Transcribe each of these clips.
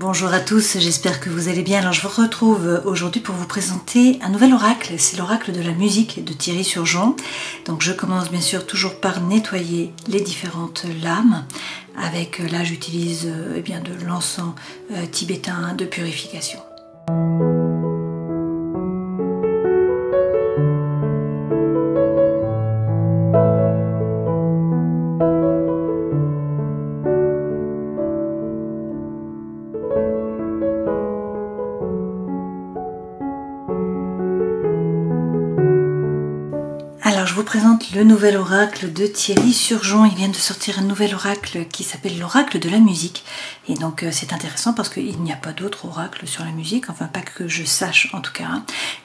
Bonjour à tous, j'espère que vous allez bien. Alors je vous retrouve aujourd'hui pour vous présenter un nouvel oracle. C'est l'oracle de la musique de Thierry Surgeon. Donc je commence bien sûr toujours par nettoyer les différentes lames. Avec là j'utilise de l'encens tibétain de purification. Alors je vous présente le nouvel oracle de Thierry Surgeon. Il vient de sortir un nouvel oracle qui s'appelle l'oracle de la musique. Et donc c'est intéressant parce qu'il n'y a pas d'autre oracle sur la musique, enfin pas que je sache en tout cas.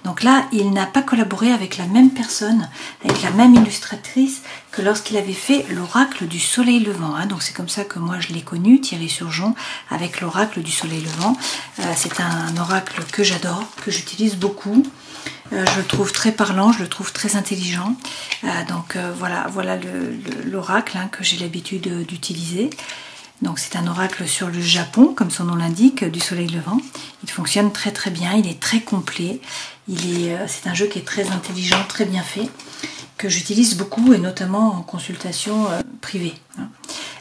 Donc là, il n'a pas collaboré avec la même personne, avec la même illustratrice que lorsqu'il avait fait l'oracle du soleil levant. Donc c'est comme ça que moi je l'ai connu, Thierry Surgeon, avec l'oracle du soleil levant. C'est un oracle que j'adore, que j'utilise beaucoup. Je le trouve très parlant, je le trouve très intelligent. Voilà l'oracle que j'ai l'habitude d'utiliser. Donc c'est un oracle sur le Japon, comme son nom l'indique, du soleil levant. Il fonctionne très très bien, il est très complet. C'est un jeu qui est très intelligent, très bien fait, que j'utilise beaucoup et notamment en consultation privée.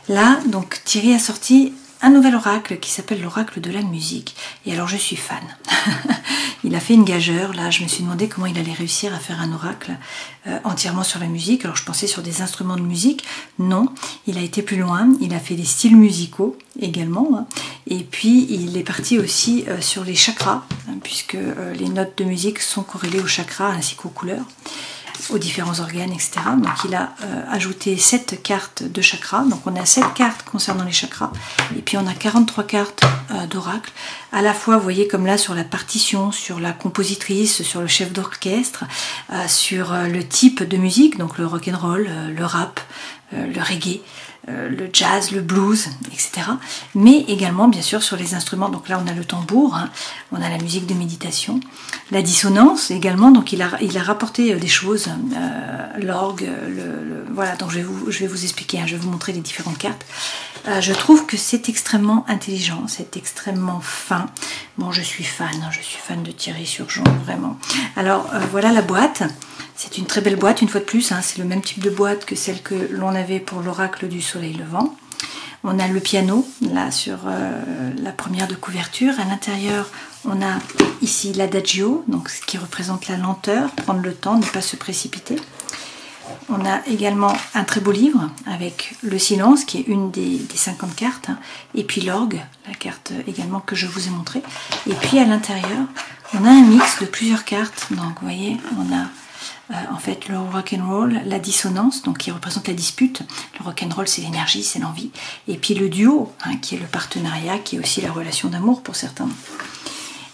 Là, donc Thierry a sorti un nouvel oracle qui s'appelle l'oracle de la musique. Et alors je suis fan. Il a fait une gageure. Là, je me suis demandé comment il allait réussir à faire un oracle entièrement sur la musique. Alors je pensais sur des instruments de musique. Non, il a été plus loin. Il a fait des styles musicaux également. Et puis il est parti aussi sur les chakras, puisque les notes de musique sont corrélées aux chakras ainsi qu'aux couleurs, aux différents organes, etc. Donc il a ajouté 7 cartes de chakras. Donc on a 7 cartes concernant les chakras. Et puis on a 43 cartes d'oracle. À la fois, vous voyez comme là sur la partition, sur la compositrice, sur le chef d'orchestre, sur le type de musique, donc le rock'n'roll, le rap, le reggae, le jazz, le blues, etc. Mais également bien sûr sur les instruments. Donc là on a le tambour, on a la musique de méditation, la dissonance également. Donc il a rapporté des choses, l'orgue, voilà. Donc je vais vous expliquer, je vais vous montrer les différentes cartes. Je trouve que c'est extrêmement intelligent, c'est extrêmement fin. Bon, je suis fan de Thierry Surgeon, vraiment. Alors voilà la boîte. C'est une très belle boîte, une fois de plus, c'est le même type de boîte que celle que l'on avait pour l'oracle du soleil levant. On a le piano, là, sur la première de couverture. À l'intérieur, on a ici l'adagio, donc ce qui représente la lenteur, prendre le temps, ne pas se précipiter. On a également un très beau livre avec le silence, qui est une des 50 cartes, et puis l'orgue, la carte également que je vous ai montrée. Et puis à l'intérieur, on a un mix de plusieurs cartes. Donc vous voyez, on a en fait le rock'n'roll, la dissonance, donc qui représente la dispute. Le rock'n'roll, c'est l'énergie, c'est l'envie. Et puis le duo, qui est le partenariat, qui est aussi la relation d'amour pour certains.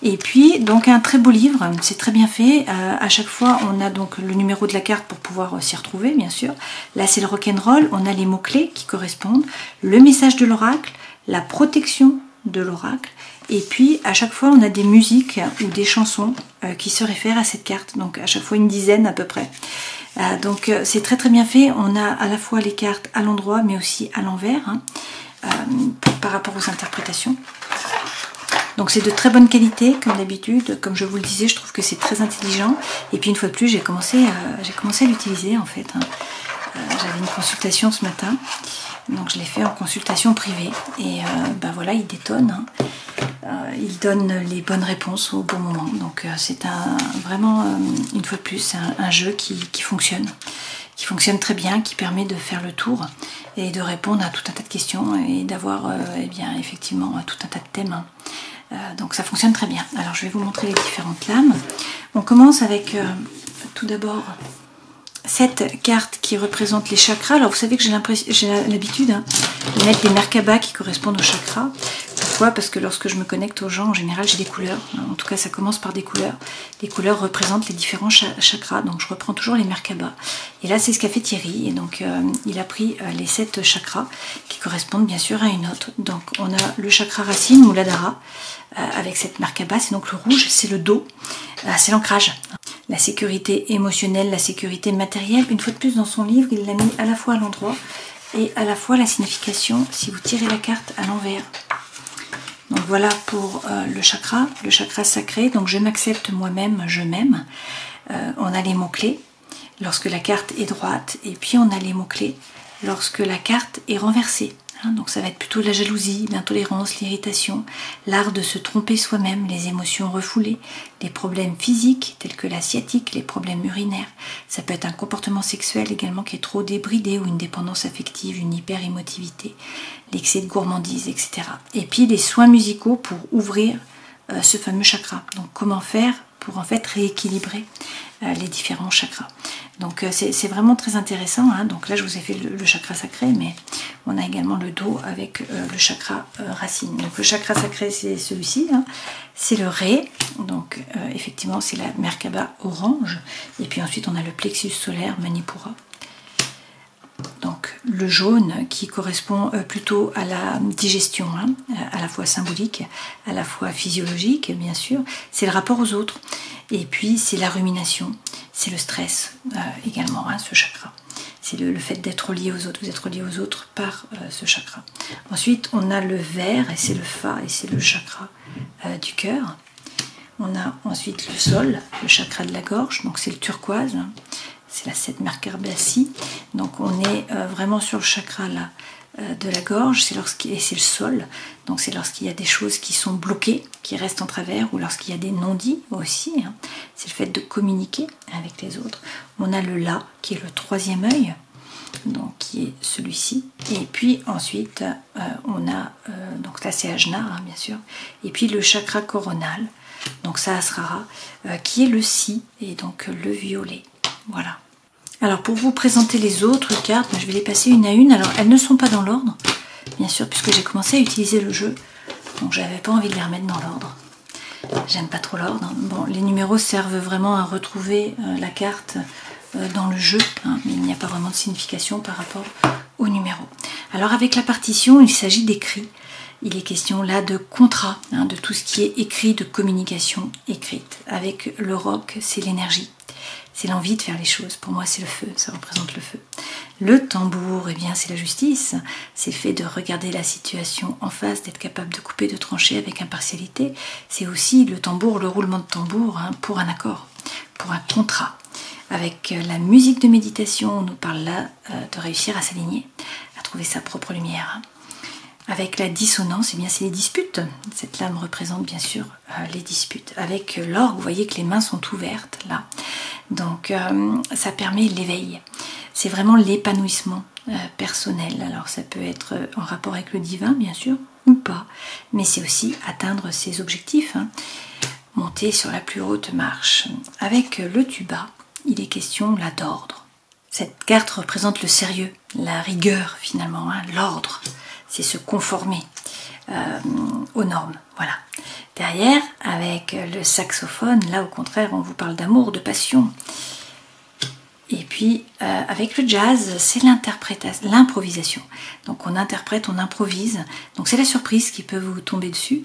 Et puis donc un très beau livre, c'est très bien fait. À chaque fois on a donc le numéro de la carte pour pouvoir s'y retrouver, bien sûr. Là c'est le rock'n'roll, on a les mots-clés qui correspondent, le message de l'oracle, la protection de l'oracle. Et puis à chaque fois on a des musiques ou des chansons qui se réfèrent à cette carte, donc à chaque fois une dizaine à peu près. Donc c'est très très bien fait. On a à la fois les cartes à l'endroit mais aussi à l'envers, par rapport aux interprétations. Donc c'est de très bonne qualité comme d'habitude. Comme je vous le disais, je trouve que c'est très intelligent. Et puis une fois de plus, j'ai commencé à l'utiliser en fait. J'avais une consultation ce matin, donc je l'ai fait en consultation privée. Et voilà, il détonne. Il donne les bonnes réponses au bon moment. Donc c'est vraiment, une fois de plus, un jeu qui fonctionne très bien, qui permet de faire le tour et de répondre à tout un tas de questions et d'avoir effectivement tout un tas de thèmes. Donc ça fonctionne très bien. Alors je vais vous montrer les différentes lames. On commence avec tout d'abord cette carte qui représente les chakras. Alors vous savez que j'ai l'habitude de mettre des merkabas qui correspondent aux chakras. Pourquoi? Parce que lorsque je me connecte aux gens, en général j'ai des couleurs. En tout cas ça commence par des couleurs. Les couleurs représentent les différents chakras. Donc je reprends toujours les merkabas. Et là c'est ce qu'a fait Thierry. Et donc il a pris les 7 chakras qui correspondent bien sûr à une autre. Donc on a le chakra racine ou l'adhara avec cette merkaba. C'est donc le rouge, c'est le dos, c'est l'ancrage. La sécurité émotionnelle, la sécurité matérielle. Une fois de plus dans son livre, il l'a mis à la fois à l'endroit et à la fois la signification si vous tirez la carte à l'envers. Donc voilà pour le chakra sacré. Donc je m'accepte moi-même, je m'aime. On a les mots-clés lorsque la carte est droite, et puis on a les mots-clés lorsque la carte est renversée. Donc ça va être plutôt la jalousie, l'intolérance, l'irritation, l'art de se tromper soi-même, les émotions refoulées, les problèmes physiques tels que la sciatique, les problèmes urinaires. Ça peut être un comportement sexuel également qui est trop débridé ou une dépendance affective, une hyper-émotivité, l'excès de gourmandise, etc. Et puis les soins musicaux pour ouvrir ce fameux chakra. Donc comment faire pour en fait rééquilibrer les différents chakras. Donc c'est vraiment très intéressant. Donc là je vous ai fait le chakra sacré, mais on a également le dos avec le chakra racine. Donc le chakra sacré c'est celui-ci, c'est le Ré. Donc effectivement c'est la Merkaba orange. Et puis ensuite on a le plexus solaire Manipura. Donc le jaune qui correspond plutôt à la digestion, à la fois symbolique, à la fois physiologique bien sûr, c'est le rapport aux autres, et puis c'est la rumination, c'est le stress également, ce chakra, c'est le fait d'être lié aux autres, vous êtes relié aux autres par ce chakra. Ensuite on a le vert, et c'est le Fa, et c'est le chakra du cœur. On a ensuite le sol, le chakra de la gorge, donc c'est le turquoise, c'est la 7 Merkabasi. Donc on est vraiment sur le chakra là, de la gorge, et c'est le sol. Donc c'est lorsqu'il y a des choses qui sont bloquées, qui restent en travers, ou lorsqu'il y a des non-dits aussi. C'est le fait de communiquer avec les autres. On a le La, qui est le 3e œil, donc qui est celui-ci. Et puis ensuite on a, donc là c'est Ajna bien sûr. Et puis le chakra coronal, donc Sahasrara, qui est le Si, et donc le violet. Voilà. Alors pour vous présenter les autres cartes, je vais les passer une à une. Alors elles ne sont pas dans l'ordre, bien sûr, puisque j'ai commencé à utiliser le jeu. Donc j'avais pas envie de les remettre dans l'ordre. J'aime pas trop l'ordre. Bon, les numéros servent vraiment à retrouver la carte dans le jeu, mais il n'y a pas vraiment de signification par rapport aux numéros. Alors avec la partition, il s'agit d'écrits. Il est question là de contrat, de tout ce qui est écrit, de communication écrite. Avec le roc, c'est l'énergie. C'est l'envie de faire les choses. Pour moi, c'est le feu. Ça représente le feu. Le tambour, eh bien, c'est la justice. C'est le fait de regarder la situation en face, d'être capable de couper, de trancher avec impartialité. C'est aussi le tambour, le roulement de tambour pour un accord, pour un contrat. Avec la musique de méditation, on nous parle là de réussir à s'aligner, à trouver sa propre lumière. Avec la dissonance, eh bien c'est les disputes. Cette lame représente bien sûr les disputes. Avec l'orgue, vous voyez que les mains sont ouvertes là. Donc ça permet l'éveil. C'est vraiment l'épanouissement personnel. Alors ça peut être en rapport avec le divin bien sûr, ou pas. Mais c'est aussi atteindre ses objectifs. Monter sur la plus haute marche. Avec le tuba, il est question là d'ordre. Cette carte représente le sérieux, la rigueur finalement, l'ordre. C'est se conformer aux normes, voilà. Derrière, avec le saxophone, là au contraire, on vous parle d'amour, de passion. Et puis, avec le jazz, c'est l'improvisation. Donc on interprète, on improvise. Donc c'est la surprise qui peut vous tomber dessus.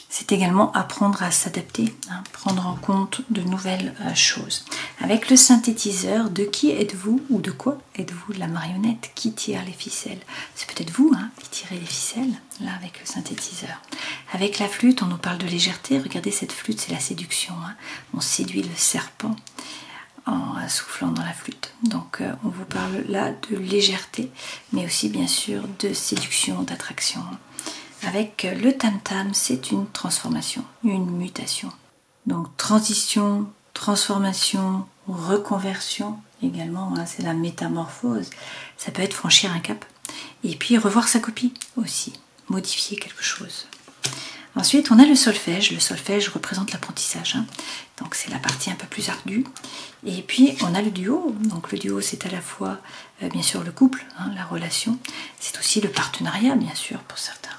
C'est également apprendre à s'adapter, prendre en compte de nouvelles choses. Avec le synthétiseur, de qui êtes-vous ou de quoi êtes-vous la marionnette qui tire les ficelles? C'est peut-être vous qui tirez les ficelles, là avec le synthétiseur. Avec la flûte, on nous parle de légèreté. Regardez cette flûte, c'est la séduction. On séduit le serpent en soufflant dans la flûte. Donc on vous parle là de légèreté, mais aussi bien sûr de séduction, d'attraction. Avec le tam-tam, c'est une transformation, une mutation. Donc transition, transformation, reconversion également, c'est la métamorphose. Ça peut être franchir un cap. Et puis revoir sa copie aussi, modifier quelque chose. Ensuite, on a le solfège. Le solfège représente l'apprentissage. Donc c'est la partie un peu plus ardue. Et puis on a le duo. Donc le duo, c'est à la fois bien sûr le couple, la relation. C'est aussi le partenariat bien sûr pour certains.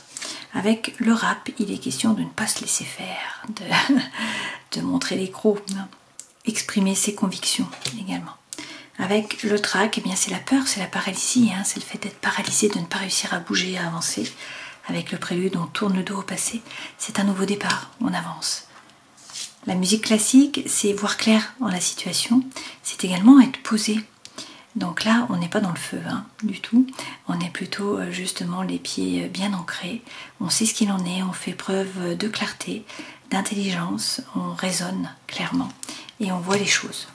Avec le rap, il est question de ne pas se laisser faire, de montrer les crocs, exprimer ses convictions également. Avec le trac, eh bien c'est la peur, c'est la paralysie, c'est le fait d'être paralysé, de ne pas réussir à bouger, à avancer. Avec le prélude, on tourne le dos au passé, c'est un nouveau départ, on avance. La musique classique, c'est voir clair dans la situation, c'est également être posé, Donc là, on n'est pas dans le feu du tout, on est plutôt justement les pieds bien ancrés, on sait ce qu'il en est, on fait preuve de clarté, d'intelligence, on raisonne clairement et on voit les choses.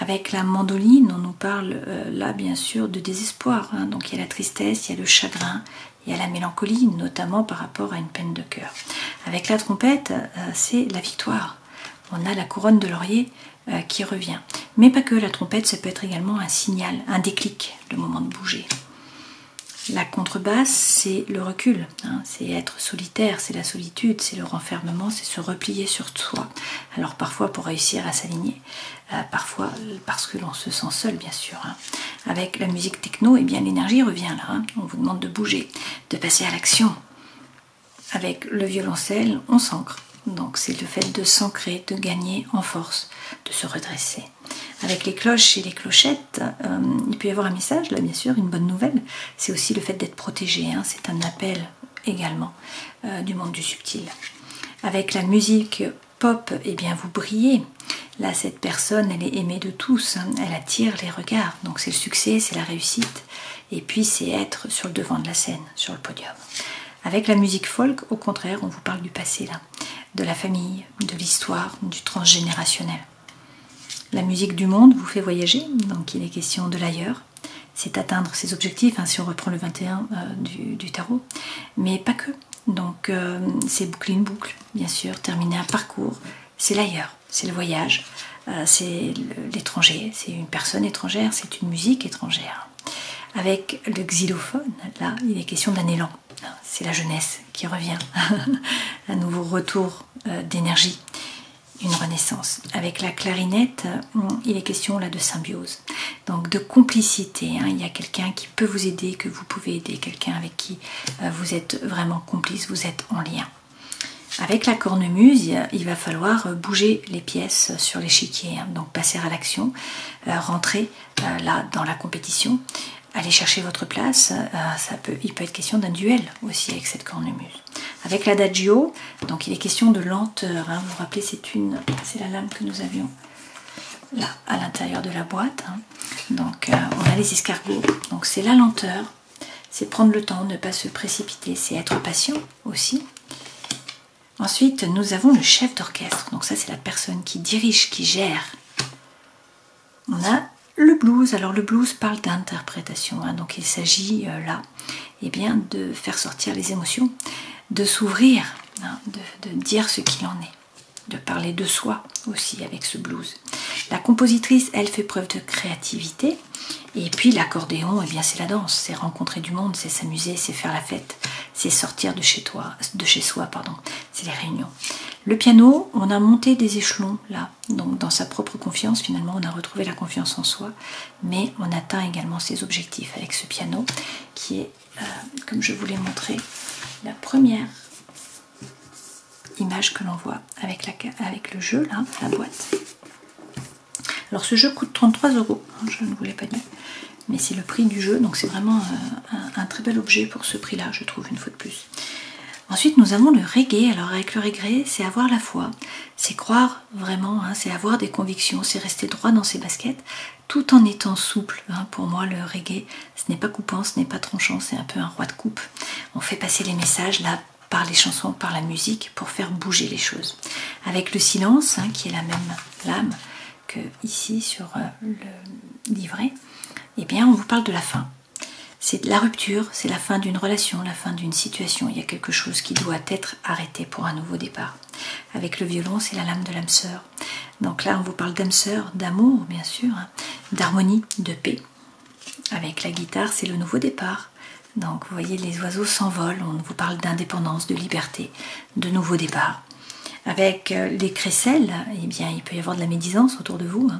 Avec la mandoline, on nous parle là bien sûr de désespoir, donc il y a la tristesse, il y a le chagrin, il y a la mélancolie, notamment par rapport à une peine de cœur. Avec la trompette, c'est la victoire, on a la couronne de laurier qui revient. Mais pas que, la trompette, ça peut être également un signal, un déclic, le moment de bouger. La contrebasse, c'est le recul, c'est être solitaire, c'est la solitude, c'est le renfermement, c'est se replier sur soi. Alors parfois pour réussir à s'aligner, parfois parce que l'on se sent seul bien sûr. Avec la musique techno, eh bien l'énergie revient là, on vous demande de bouger, de passer à l'action. Avec le violoncelle, on s'ancre. Donc c'est le fait de s'ancrer, de gagner en force, de se redresser. Avec les cloches et les clochettes, il peut y avoir un message, là bien sûr, une bonne nouvelle. C'est aussi le fait d'être protégé, c'est un appel également du monde du subtil. Avec la musique pop, eh bien vous brillez. Là cette personne, elle est aimée de tous, elle attire les regards. Donc c'est le succès, c'est la réussite. Et puis c'est être sur le devant de la scène, sur le podium. Avec la musique folk, au contraire, on vous parle du passé là, de la famille, de l'histoire, du transgénérationnel. La musique du monde vous fait voyager, donc il est question de l'ailleurs. C'est atteindre ses objectifs, si on reprend le 21 du tarot, mais pas que. Donc c'est boucler une boucle, bien sûr, terminer un parcours, c'est l'ailleurs, c'est le voyage, c'est l'étranger, c'est une personne étrangère, c'est une musique étrangère. Avec le xylophone, là, il est question d'un élan. C'est la jeunesse qui revient, un nouveau retour d'énergie, une renaissance. Avec la clarinette, il est question là de symbiose, donc de complicité. Il y a quelqu'un qui peut vous aider, que vous pouvez aider, quelqu'un avec qui vous êtes vraiment complice, vous êtes en lien. Avec la cornemuse, il va falloir bouger les pièces sur l'échiquier, donc passer à l'action, rentrer là dans la compétition. Allez chercher votre place, il peut être question d'un duel aussi avec cette cornemuse. Avec l'adagio, donc il est question de lenteur. Vous vous rappelez, c'est la lame que nous avions là à l'intérieur de la boîte. Donc on a les escargots, donc c'est la lenteur, c'est prendre le temps, ne pas se précipiter, c'est être patient aussi. Ensuite, nous avons le chef d'orchestre, donc ça c'est la personne qui dirige, qui gère. On a le blues, alors le blues parle d'interprétation, donc il s'agit là de faire sortir les émotions, de s'ouvrir, de dire ce qu'il en est, de parler de soi aussi avec ce blues. La compositrice, elle fait preuve de créativité, et puis l'accordéon, c'est la danse, c'est rencontrer du monde, c'est s'amuser, c'est faire la fête, c'est sortir de chez soi, c'est les réunions. Le piano, on a monté des échelons là, donc dans sa propre confiance, finalement on a retrouvé la confiance en soi, mais on atteint également ses objectifs avec ce piano qui est, comme je vous l'ai montré, la première image que l'on voit avec le jeu là, la boîte. Alors ce jeu coûte 33 €, je ne vous l'ai pas dit, mais c'est le prix du jeu, donc c'est vraiment un très bel objet pour ce prix là, je trouve, une fois de plus. Ensuite, nous avons le reggae. Alors avec le reggae, c'est avoir la foi, c'est croire vraiment, c'est avoir des convictions, c'est rester droit dans ses baskets, tout en étant souple. Pour moi, le reggae, ce n'est pas coupant, ce n'est pas tranchant, c'est un peu un roi de coupe. On fait passer les messages là par les chansons, par la musique, pour faire bouger les choses. Avec le silence, qui est la même lame que ici sur le livret, on vous parle de la fin. C'est la rupture, c'est la fin d'une relation, la fin d'une situation. Il y a quelque chose qui doit être arrêté pour un nouveau départ. Avec le violon, c'est la lame de l'âme sœur. Donc là, on vous parle d'âme sœur, d'amour, bien sûr, d'harmonie, de paix. Avec la guitare, c'est le nouveau départ. Donc vous voyez, les oiseaux s'envolent, on vous parle d'indépendance, de liberté, de nouveau départ. Avec les crécelles, il peut y avoir de la médisance autour de vous,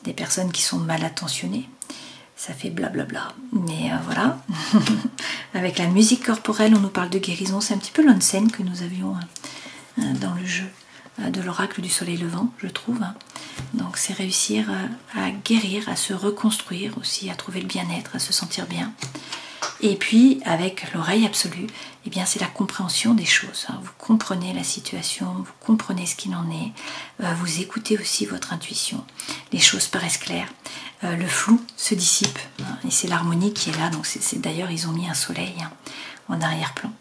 des personnes qui sont mal attentionnées. Ça fait blablabla, mais voilà. Avec la musique corporelle, on nous parle de guérison. C'est un petit peu l'onsen que nous avions dans le jeu de l'oracle du soleil levant, je trouve. Donc c'est réussir à guérir, à se reconstruire aussi, à trouver le bien-être, à se sentir bien. Et puis avec l'oreille absolue, eh bien c'est la compréhension des choses. Vous comprenez la situation, vous comprenez ce qu'il en est, vous écoutez aussi votre intuition. Les choses paraissent claires, le flou se dissipe, et c'est l'harmonie qui est là. Donc d'ailleurs ils ont mis un soleil en arrière-plan.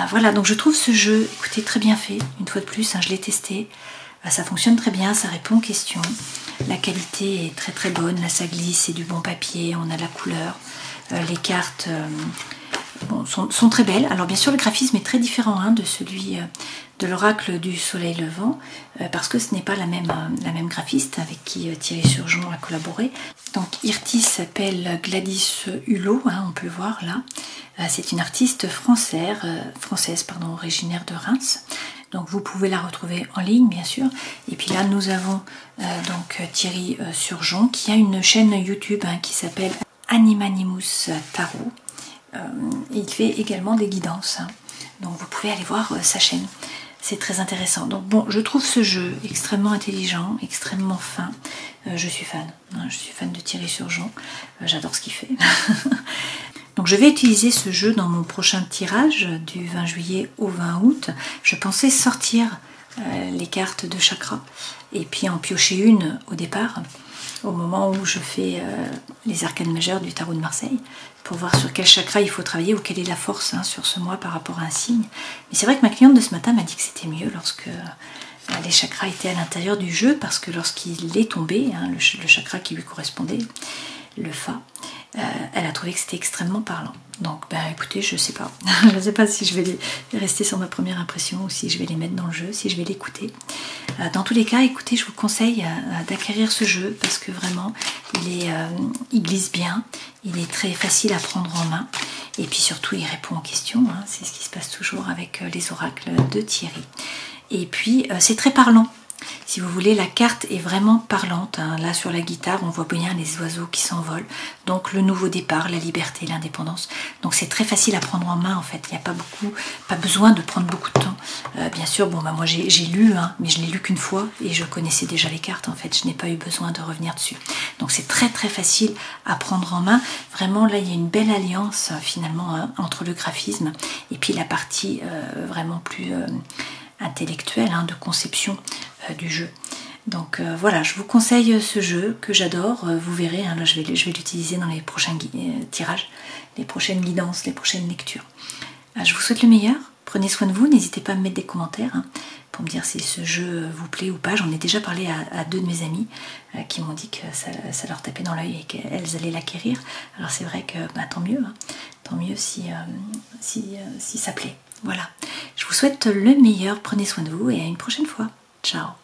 Voilà, donc je trouve ce jeu, écoutez, très bien fait. Une fois de plus, je l'ai testé. Ça fonctionne très bien, ça répond aux questions. La qualité est très très bonne, là ça glisse, c'est du bon papier, on a la couleur. Les cartes sont très belles. Alors bien sûr le graphisme est très différent de celui de l'oracle du soleil levant, parce que ce n'est pas la même graphiste avec qui Thierry Surgeon a collaboré. Donc Irti s'appelle Gladys Hulot, on peut le voir là. C'est une artiste française, originaire de Reims. Donc vous pouvez la retrouver en ligne bien sûr. Et puis là nous avons donc Thierry Surgeon qui a une chaîne YouTube qui s'appelle Animanimus Tarot. Il fait également des guidances. Donc vous pouvez aller voir sa chaîne. C'est très intéressant. Donc bon, je trouve ce jeu extrêmement intelligent, extrêmement fin. Je suis fan. Je suis fan de Thierry Surgeon. J'adore ce qu'il fait. Donc je vais utiliser ce jeu dans mon prochain tirage du 20 juillet au 20 août. Je pensais sortir les cartes de chakra et puis en piocher une au départ, au moment où je fais les arcanes majeures du tarot de Marseille, pour voir sur quel chakra il faut travailler ou quelle est la force sur ce mois par rapport à un signe. Mais c'est vrai que ma cliente de ce matin m'a dit que c'était mieux lorsque les chakras étaient à l'intérieur du jeu, parce que lorsqu'il est tombé, le chakra qui lui correspondait, le Fa, elle a trouvé que c'était extrêmement parlant. Donc écoutez, je sais pas. Je ne sais pas si je vais rester sur ma première impression ou si je vais les mettre dans le jeu, si je vais l'écouter. Dans tous les cas, écoutez, je vous conseille d'acquérir ce jeu parce que vraiment, il glisse bien, il est très facile à prendre en main et puis surtout, il répond aux questions. C'est ce qui se passe toujours avec les oracles de Thierry. Et puis, c'est très parlant. Si vous voulez, la carte est vraiment parlante. Là, sur la guitare, on voit bien les oiseaux qui s'envolent. Donc, le nouveau départ, la liberté, l'indépendance. Donc, c'est très facile à prendre en main, en fait. Il n'y a pas besoin de prendre beaucoup de temps. Bien sûr, moi, j'ai lu, mais je l'ai lu qu'une fois et je connaissais déjà les cartes, en fait. Je n'ai pas eu besoin de revenir dessus. Donc, c'est très, très facile à prendre en main. Vraiment, là, il y a une belle alliance, finalement, entre le graphisme et puis la partie vraiment plus intellectuelle, de conception du jeu. Donc voilà, je vous conseille ce jeu que j'adore. Vous verrez, là je vais l'utiliser dans les prochains tirages, les prochaines guidances, les prochaines lectures. Je vous souhaite le meilleur, prenez soin de vous, n'hésitez pas à me mettre des commentaires pour me dire si ce jeu vous plaît ou pas. J'en ai déjà parlé à deux de mes amies qui m'ont dit que ça leur tapait dans l'œil et qu'elles allaient l'acquérir. Alors c'est vrai que tant mieux si ça plaît. Voilà, je vous souhaite le meilleur, prenez soin de vous et à une prochaine fois. Ciao.